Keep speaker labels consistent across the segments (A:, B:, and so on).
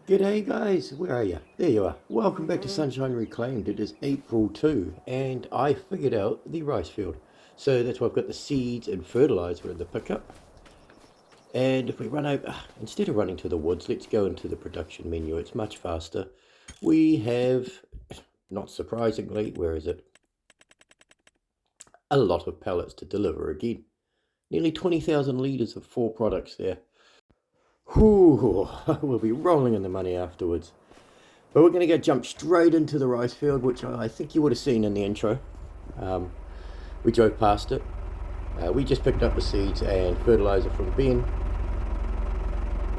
A: G'day guys, where are you? There you are. Welcome back to Sunshine Reclaimed. It is April 2 and I figured out the rice field. So that's why I've got the seeds and fertilizer in the pickup. And if we run over, instead of running to the woods, let's go into the production menu. It's much faster. We have, not surprisingly, where is it? A lot of pallets to deliver again. Nearly 20,000 litres of 4 products there. Whew, we'll be rolling in the money afterwards. But we're going to jump straight into the rice field, which I think you would have seen in the intro. We drove past it. We just picked up the seeds and fertilizer from Ben.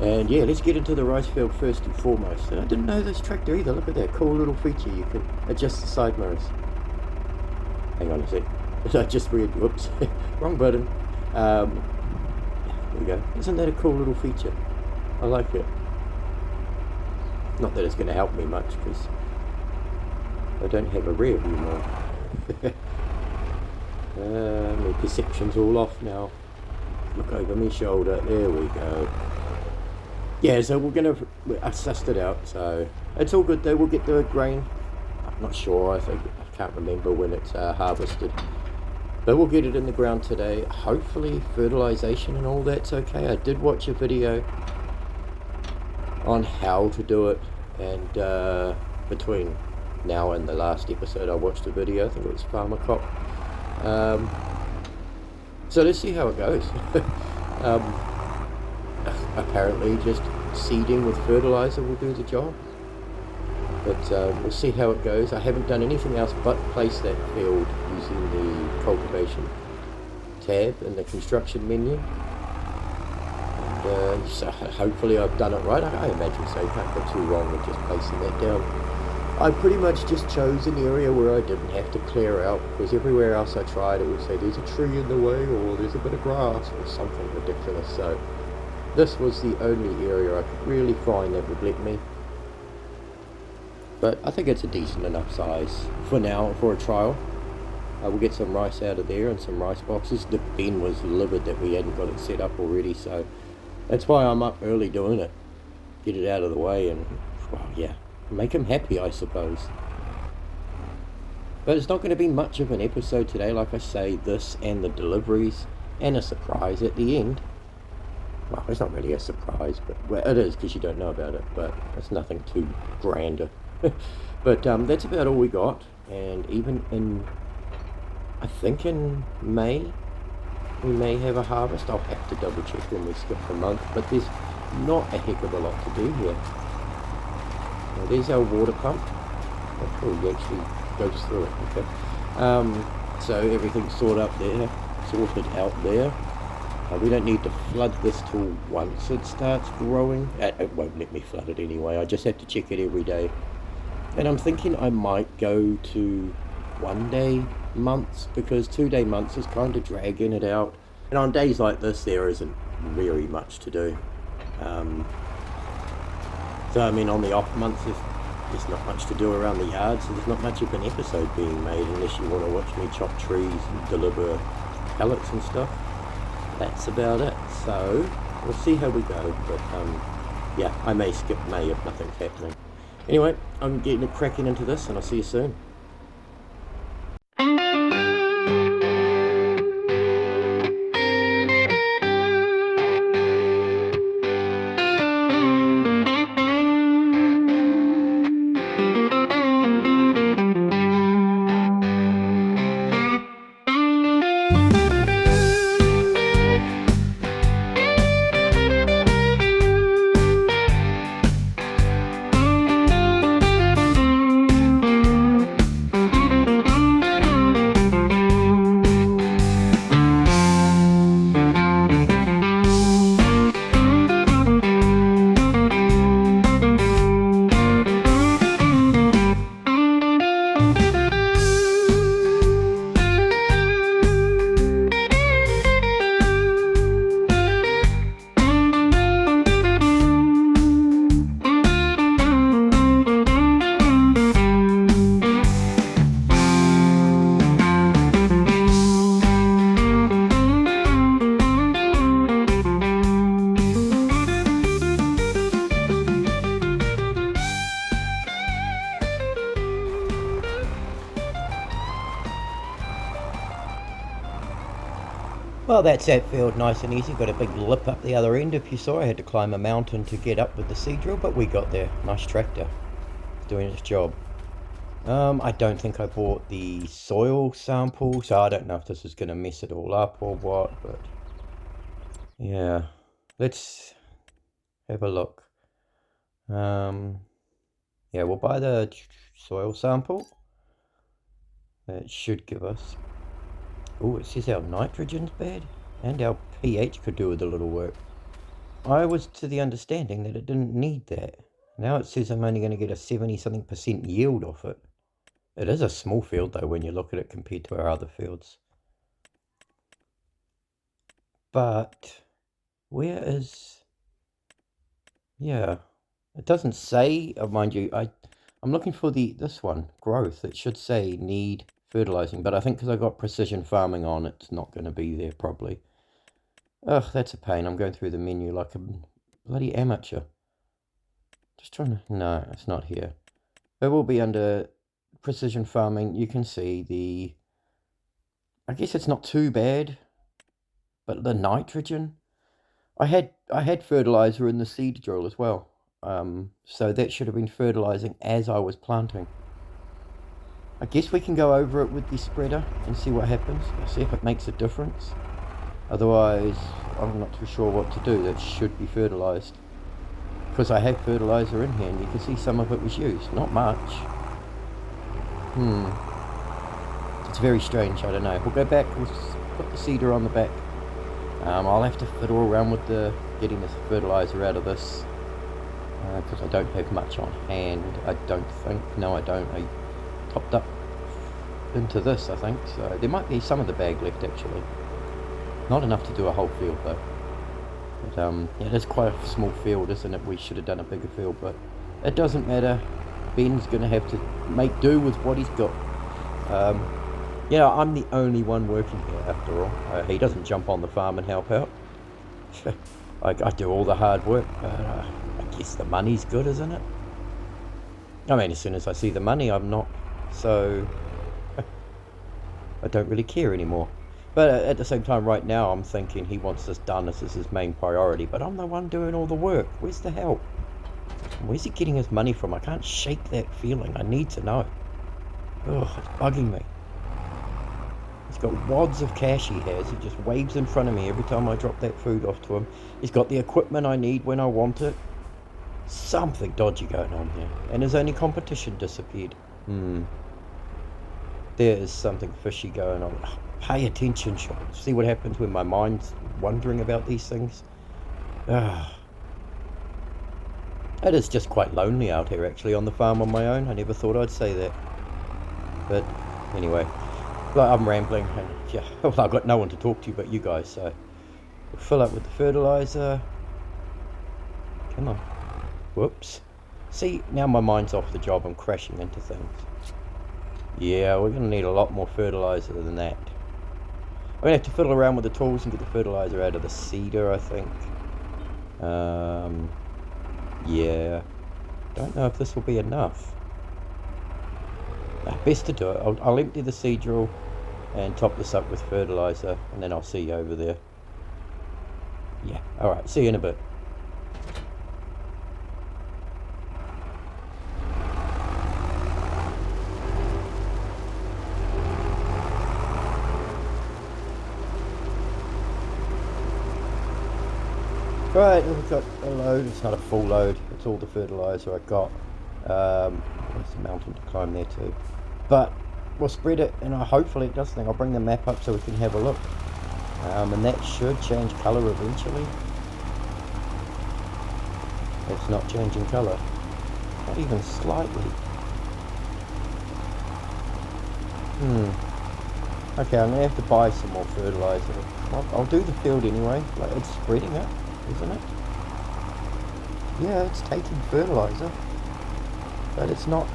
A: And yeah, let's get into the rice field first and foremost. And I didn't know this tractor either. Look at that cool little feature. You can adjust the side mirrors. Hang on a sec. I just read, whoops, wrong button. There we go. Isn't that a cool little feature? I like it. Not that it's going to help me much because I don't have a rear view mirror. My perception's all off now. Look over my shoulder. There we go. Yeah, so I sussed it out, so it's all good though. We'll get the grain. I'm not sure. I can't remember when it's harvested. But we'll get it in the ground today. Hopefully fertilization and all that's okay. I did watch a video on how to do it, and between now and the last episode I watched a video. I think it was Farmer Cop. So let's see how it goes. Apparently just seeding with fertilizer will do the job. But we'll see how it goes. I haven't done anything else but place that field using the cultivation tab in the construction menu. And so hopefully I've done it right. I imagine so. You can't go too wrong with just placing that down. I pretty much just chose an area where I didn't have to clear out, because everywhere else I tried it would say there's a tree in the way or there's a bit of grass or something ridiculous. So this was the only area I could really find that would let me. But I think it's a decent enough size for now, for a trial. We'll get some rice out of there and some rice boxes. The Ben was livid that we hadn't got it set up already, so that's why I'm up early doing it. Get it out of the way and, well, yeah, make him happy, I suppose. But it's not going to be much of an episode today. Like I say, this and the deliveries and a surprise at the end. Well, it's not really a surprise, but well, it is because you don't know about it, but it's nothing too grander. But that's about all we got. And even in, I think in May, we may have a harvest. I'll have to double check when we skip the month, but there's not a heck of a lot to do here. Now, there's our water pump. Oh, he actually goes through it. Okay. So everything's sorted out there. We don't need to flood this till once it starts growing. It won't let me flood it anyway. I just have to check it every day. And I'm thinking I might go to 1 day months, because 2 day months is kind of dragging it out. And on days like this, there isn't very much to do. So I mean, on the off months, there's not much to do around the yard, so there's not much of an episode being made unless you want to watch me chop trees and deliver pallets and stuff. That's about it. So we'll see how we go. But yeah, I may skip May if nothing's happening. Anyway, I'm getting cracking into this, and I'll see you soon. Well, that's that field, nice and easy. Got a big lip up the other end. If you saw, I had to climb a mountain to get up with the seed drill, but we got there. Nice tractor, doing its job. I don't think I bought the soil sample, so I don't know if this is going to mess it all up or what, but yeah, let's have a look. Yeah, we'll buy the soil sample. That should give us... Oh, it says our nitrogen's bad, and our pH could do with a little work. I was to the understanding that it didn't need that. Now it says I'm only going to get a 70-something% yield off it. It is a small field though when you look at it compared to our other fields. But where is... Yeah, it doesn't say, mind you, I'm looking for this one, growth. It should say need fertilizing, but I think because I got precision farming on, it's not going to be there probably. Ugh, that's a pain. I'm going through the menu like a bloody amateur. Just trying to... No, it's not here. It will be under precision farming. You can see the... I guess it's not too bad, but the nitrogen... I had fertilizer in the seed drill as well. So that should have been fertilizing as I was planting. I guess we can go over it with the spreader and see what happens. See if it makes a difference. Otherwise, I'm not too sure what to do. That should be fertilized. Because I have fertilizer in here and you can see some of it was used. Not much. It's very strange, I don't know. We'll go back, we'll put the seeder on the back. I'll have to fiddle around with getting this fertilizer out of this. Because I don't have much on hand, I don't think. No, I don't. I topped up into this, I think. So there might be some of the bag left, actually. Not enough to do a whole field, though. But, yeah, it is quite a small field, isn't it? We should have done a bigger field, but it doesn't matter. Ben's going to have to make do with what he's got. Yeah, I'm the only one working here, after all. He doesn't jump on the farm and help out. I do all the hard work, but I guess the money's good, isn't it? I mean, as soon as I see the money, I'm not so... I don't really care anymore. But at the same time, right now, I'm thinking he wants this done. This is his main priority. But I'm the one doing all the work. Where's the help? Where's he getting his money from? I can't shake that feeling. I need to know. Ugh, it's bugging me. He's got wads of cash he has. He just waves in front of me every time I drop that food off to him. He's got the equipment I need when I want it. Something dodgy going on here. And his only competition disappeared. There is something fishy going on. Pay attention, Sean. See what happens when my mind's wondering about these things. It is just quite lonely out here, actually, on the farm on my own. I never thought I'd say that. But anyway, I'm rambling. And yeah, well, I've got no one to talk to but you guys. So we'll fill up with the fertilizer. Come on. Whoops. See, now my mind's off the job. I'm crashing into things. Yeah, we're going to need a lot more fertilizer than that. I'm going to have to fiddle around with the tools and get the fertilizer out of the seeder, I think. Yeah. Don't know if this will be enough. Best to do it. I'll empty the seed drill and top this up with fertilizer, and then I'll see you over there. Yeah, alright, see you in a bit. Right, we've got a load. It's not a full load. It's all the fertilizer I got. There's a mountain to climb there too. But we'll spread it, and hopefully it does something. I'll bring the map up so we can have a look. And that should change colour eventually. It's not changing colour. Not even slightly. Okay, I'm going to have to buy some more fertilizer. I'll do the field anyway. Like, it's spreading it, isn't it? Yeah, it's taking fertilizer. But it's not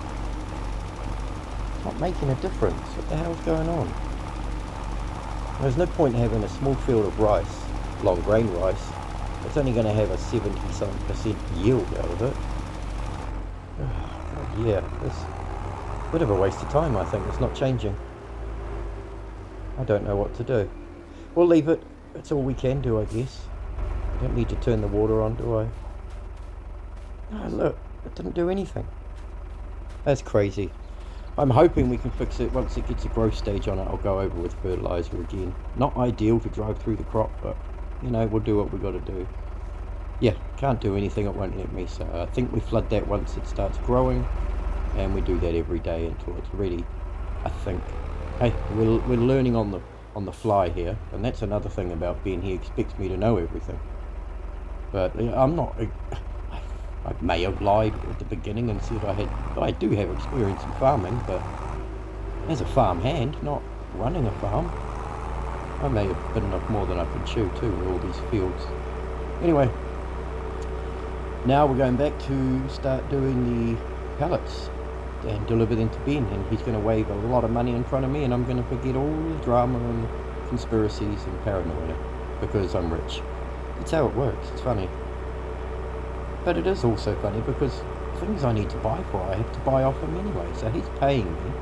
A: making a difference. What the hell's going on? There's no point in having a small field of rice, long grain rice. It's only going to have a 70-something% yield out of it. God, yeah, it's a bit of a waste of time, I think. It's not changing. I don't know what to do. We'll leave it. that's all we can do, I guess. I don't need to turn the water on, do I? Oh, look, it didn't do anything. That's crazy. I'm hoping we can fix it once it gets a growth stage on it. I'll go over with fertilizer again. Not ideal to drive through the crop, but you know, we'll do what we got to do. Yeah, can't do anything, it won't let me, so I think we flood that once it starts growing, and we do that every day until it's ready, I think. Hey, we're learning on the fly here, and that's another thing about Ben. He expects me to know everything, but I'm not. I may have lied at the beginning and said I do have experience in farming, but as a farm hand, not running a farm. I may have bitten off more than I can chew too with all these fields. Anyway, now we're going back to start doing the pallets and deliver them to Ben, and he's going to wave a lot of money in front of me, and I'm going to forget all the drama and conspiracies and paranoia because I'm rich. That's how it works. It's funny. But it is also funny because things I need to buy for, I have to buy off him anyway. So he's paying me,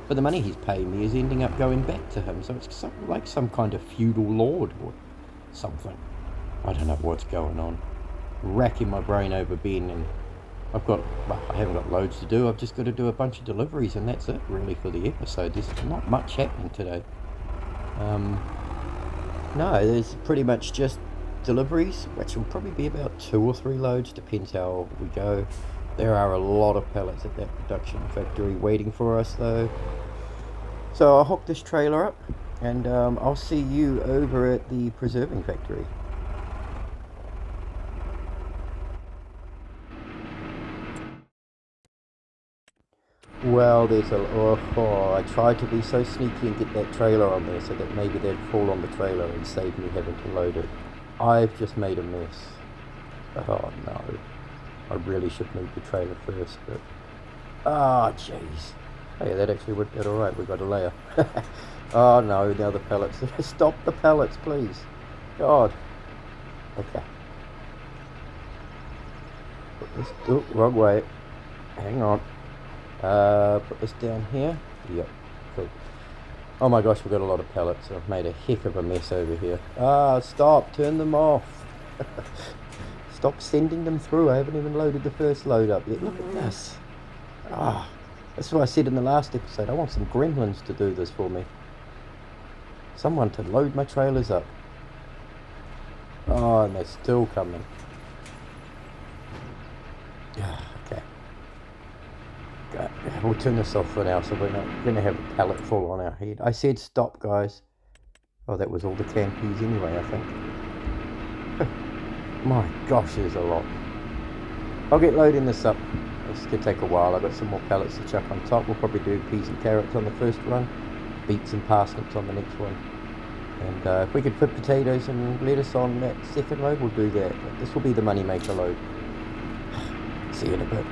A: but the money he's paying me is ending up going back to him. So it's like some kind of feudal lord or something. I don't know what's going on. Racking my brain over Ben, and I haven't got loads to do. I've just got to do a bunch of deliveries, and that's it really for the episode. There's not much happening today. No, there's pretty much just deliveries, which will probably be about 2 or 3 loads, depends how we go. There are a lot of pallets at that production factory waiting for us though. So I'll hook this trailer up, and I'll see you over at the preserving factory. Well, I tried to be so sneaky and get that trailer on there so that maybe they'd fall on the trailer and save me having to load it. I've just made a mess. Oh no. I really should move the trailer first, but... Ah, jeez. Hey, that actually worked out alright, we got a layer. Oh no, now the pallets. Stop the pallets, please. God. Okay. Put this... Oh, wrong way. Hang on. Put this down here. Yep, cool. Oh my gosh, we've got a lot of pallets. I've made a heck of a mess over here. Ah, stop, turn them off. Stop sending them through. I haven't even loaded the first load up yet. Look at this. Ah, that's what I said in the last episode. I want some gremlins to do this for me. Someone to load my trailers up. Oh, and they're still coming. Okay. We'll turn this off for now, so we're not going to have a pallet fall on our head. I said stop, guys. Oh, that was all the canned peas anyway, I think. My gosh, there's a lot. I'll get loading this up. This could take a while. I've got some more pallets to chuck on top. We'll probably do peas and carrots on the first run, beets and parsnips on the next one. And if we could put potatoes and lettuce on that second load, we'll do that. But this will be the money maker load. See you in a bit.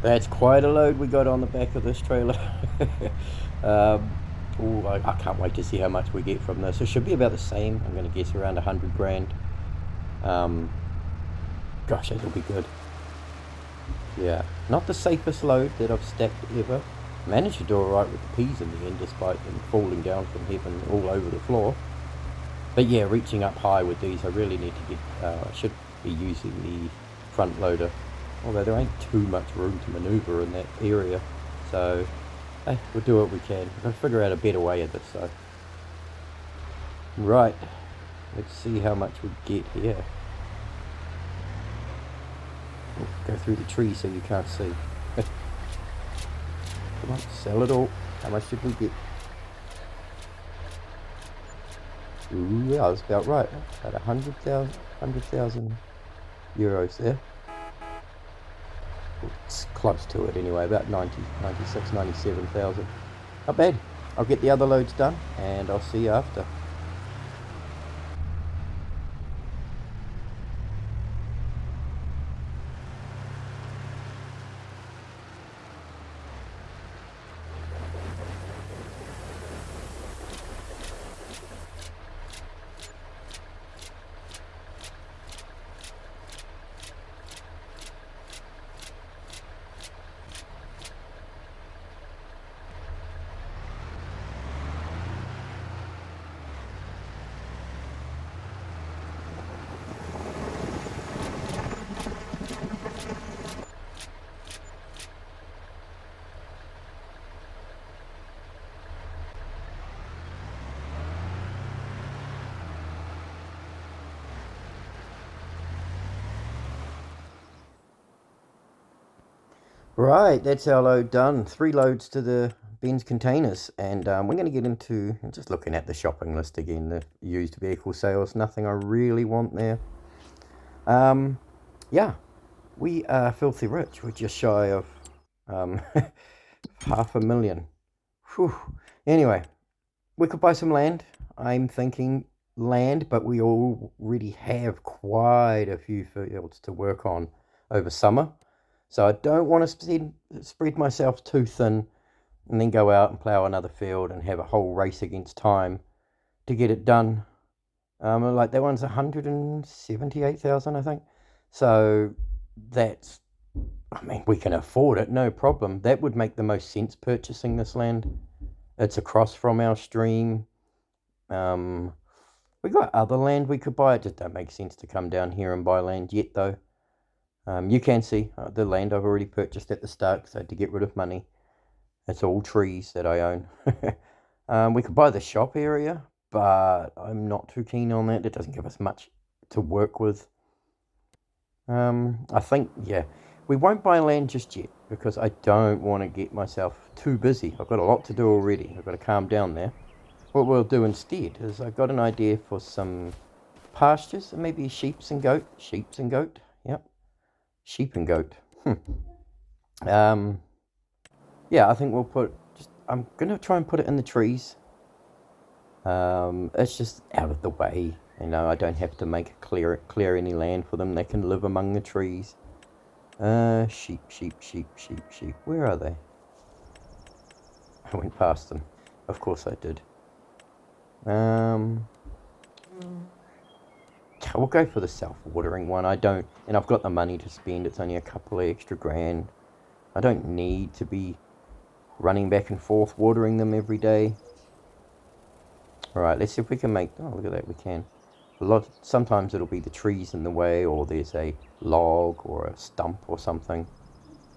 A: That's quite a load we got on the back of this trailer. I can't wait to see how much we get from this. It should be about the same. I'm going to guess around 100 grand. Gosh, that'll be good. Yeah, not the safest load that I've stacked ever. Managed to do alright with the peas in the end, despite them falling down from heaven all over the floor. But yeah, reaching up high with these, I really need to get... I should be using the front loader. Although there ain't too much room to manoeuvre in that area. So, hey, we'll do what we can. We've got to figure out a better way of this, so. Right. Let's see how much we get here. Go through the tree so you can't see. Come on, sell it all. How much did we get? Ooh, yeah, that's about right. About 100,000 euros there. It's close to it anyway, about 96, 97,000. Not bad. I'll get the other loads done and I'll see you after. Right, that's our load done. 3 loads to the Ben's containers, and we're going to get into just looking at the shopping list again. The used vehicle sales, nothing I really want there. Yeah, we are filthy rich. We're just shy of $500,000. Whew. Anyway, we could buy some land. I'm thinking land, but we already have quite a few fields to work on over summer. So I don't want to spread myself too thin and then go out and plough another field and have a whole race against time to get it done. Like that one's 178,000, I think. So that's, I mean, we can afford it, no problem. That would make the most sense purchasing this land. It's across from our stream. We got other land we could buy. It just don't make sense to come down here and buy land yet, though. You can see the land I've already purchased at the start because I had to get rid of money. It's all trees that I own. We could buy the shop area, but I'm not too keen on that. It doesn't give us much to work with. I think, yeah, we won't buy land just yet because I don't want to get myself too busy. I've got a lot to do already. I've got to calm down there. What we'll do instead is I've got an idea for some pastures, maybe sheep and goat. Yep. Sheep and goat. Yeah, I think we'll I'm going to try and put it in the trees. It's just out of the way. You know, I don't have to clear any land for them. They can live among the trees. Sheep. Where are they? I went past them. Of course I did. We'll go for the self-watering one. And I've got the money to spend. It's only a couple of extra grand. I don't need to be running back and forth watering them every day. Alright, let's see if we can make, oh look at that, we can. Sometimes it'll be the trees in the way, or there's a log or a stump or something.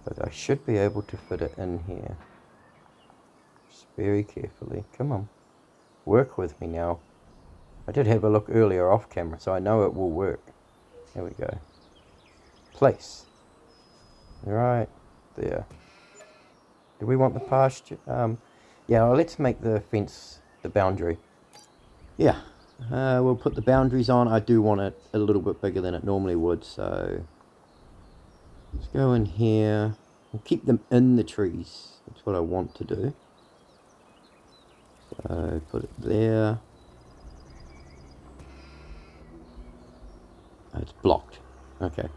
A: But I should be able to fit it in here. Just very carefully. Come on. Work with me now. I did have a look earlier off camera, so I know it will work. There we go. Place. Right there. Do we want the pasture? Yeah, well, let's make the fence the boundary. Yeah, we'll put the boundaries on. I do want it a little bit bigger than it normally would, so let's go in here and keep them in the trees. That's what I want to do. So put it there. Oh, it's blocked. Okay.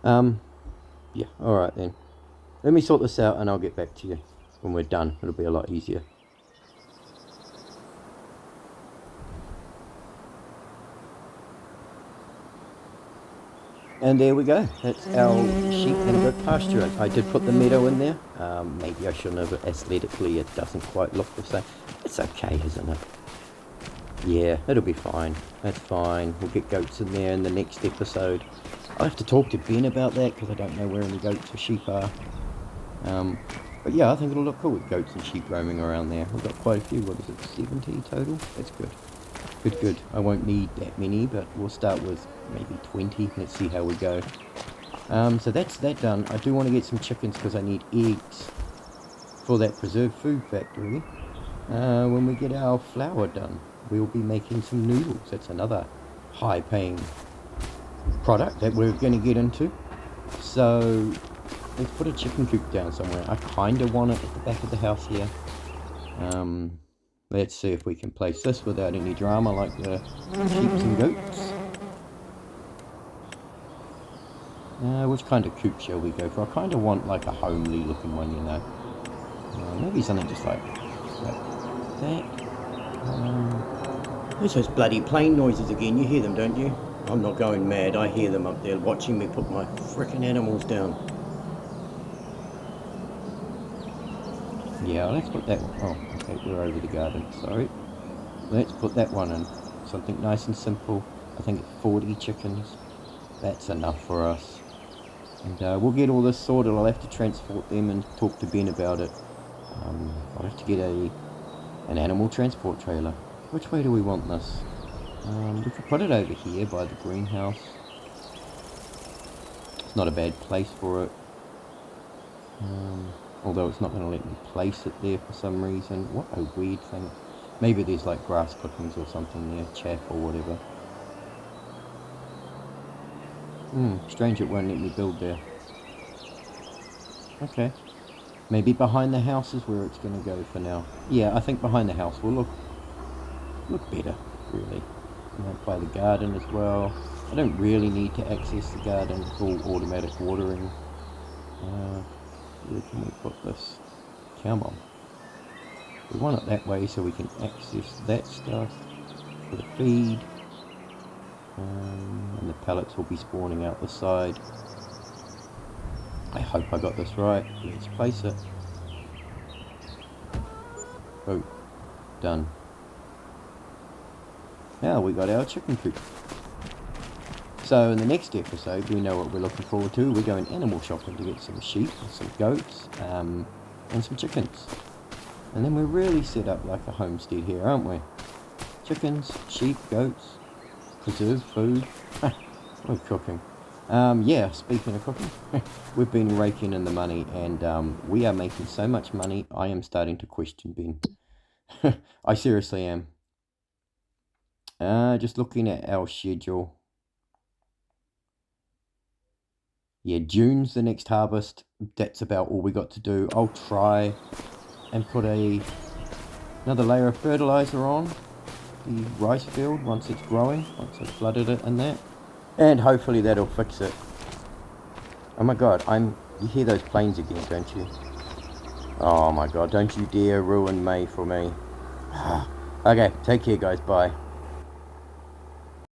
A: Yeah, alright then. Let me sort this out and I'll get back to you when we're done. It'll be a lot easier. And there we go. That's our sheep and goat pasture. I did put the meadow in there. Maybe I shouldn't have. Aesthetically, it doesn't quite look the same. It's okay, isn't it? Yeah, it'll be fine. That's fine. We'll get goats in there in the next episode. I'll have to talk to Ben about that because I don't know where any goats or sheep are. But yeah, I think it'll look cool with goats and sheep roaming around there. We've got quite a few. What is it, 70 total? That's good. Good. I won't need that many, but we'll start with maybe 20. Let's see how we go. So that's that done. I do want to get some chickens because I need eggs for that preserved food factory. When we get our flour done, we'll be making some noodles. That's another high-paying product that we're going to get into. So let's put a chicken coop down somewhere. I kind of want it at the back of the house here. Let's see if we can place this without any drama like the sheep and goats. Which kind of coop shall we go for? I kind of want like a homely looking one, you know. Maybe something just like that. There's those bloody plane noises again. You hear them, don't you? I'm not going mad. I hear them up there watching me put my frickin' animals down. Yeah, let's put that one. Oh, okay, we're over the garden. Sorry. Let's put that one in. Something nice and simple. I think it's 40 chickens. That's enough for us. And we'll get all this sorted. I'll have to transport them and talk to Ben about it. I'll have to get an animal transport trailer. Which way do we want this? We could put it over here by the greenhouse. It's not a bad place for it. Although it's not going to let me place it there for some reason. What a weird thing. Maybe there's like grass clippings or something there, chaff or whatever. Strange it won't let me build there. Okay. Maybe behind the house is where it's going to go for now. Yeah, I think behind the house will look better, really. By the garden as well. I don't really need to access the garden. It's all automatic watering. Where can we put this? Come on. We want it that way so we can access that stuff for the feed. And the pellets will be spawning out the side. I hope I got this right. Let's place it. Oh, done. Now we got our chicken coop. So in the next episode, we know what we're looking forward to. We're going animal shopping to get some sheep, some goats, and some chickens. And then we're really set up like a homestead here, aren't we? Chickens, sheep, goats, preserved food. We're cooking. Yeah, speaking of cooking, we've been raking in the money, and we are making so much money, I am starting to question Ben. I seriously am. Just looking at our schedule. Yeah, June's the next harvest. That's about all we got to do. I'll try and put another layer of fertilizer on the rice field once it's growing, once I've flooded it and that. And hopefully that'll fix it. Oh my god, you hear those planes again, don't you? Oh my god, don't you dare ruin May for me. Okay, take care guys, bye.